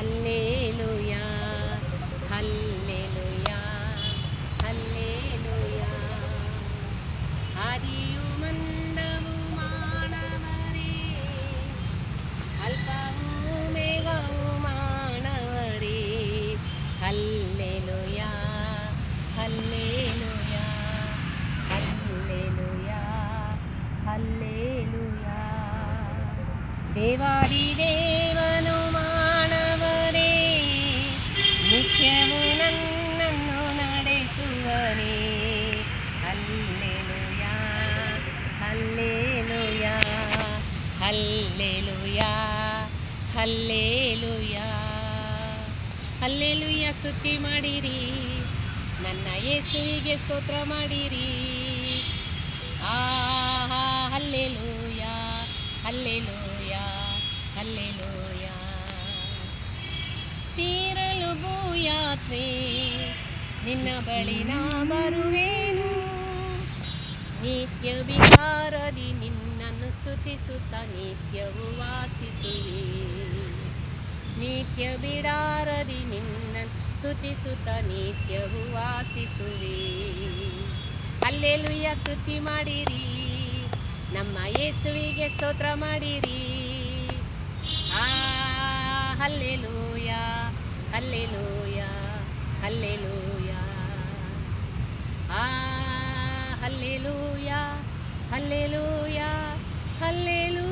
Hallelujah hallelujah hallelujah. ಆದಿಯು ಮಂದವು ಮಾನವರೇ, ಅಲ್ಪವೂ ಮೇಘವು ಮಾನವರೇ. Hallelujah hallelujah hallelujah hallelujah. ದೇವಾದಿದೇವನು ಮಾನವರೇ, ನಿತ್ಯವೂ ನನ್ನನ್ನು ನಡೆಸುವನೇ. Hallelujah hallelujah hallelujah hallelujah hallelujah. ಸ್ತುತಿ ಮಾಡಿರಿ, ನನ್ನ ಯೇಸುವಿಗೆ ಸ್ತೋತ್ರ ಮಾಡಿರಿ. Hallelujah hallelujah hallelujah. ತೀರಲು ಭೂಯಾತ್ರೆ, ನಿನ್ನ ಬಳಿ ನಾ ಬರುವೆನು. ನಿತ್ಯ ವಿಹಾರದಿ ನಿನ್ನನ್ನು ಸ್ತುತಿಸುತ್ತ ನಿತ್ಯವೂ ವಾಸಿಸುವೆ. ನಿತ್ಯ ಬಿಡಾರದಿ ನಿನ್ನನ್ನು ಸ್ತುತಿಸುತ್ತ ನಿತ್ಯವೂ ವಾಸಿಸುವೆ. ಹಲ್ಲೇಲೂಯಾ ಸ್ತುತಿ ಮಾಡಿರಿ, ನಮ್ಮ ಯೇಸುವಿಗೆ ಸ್ತೋತ್ರ ಮಾಡಿರಿ. Hallelujah hallelujah hallelujah. Hallelujah hallelujah hallelujah.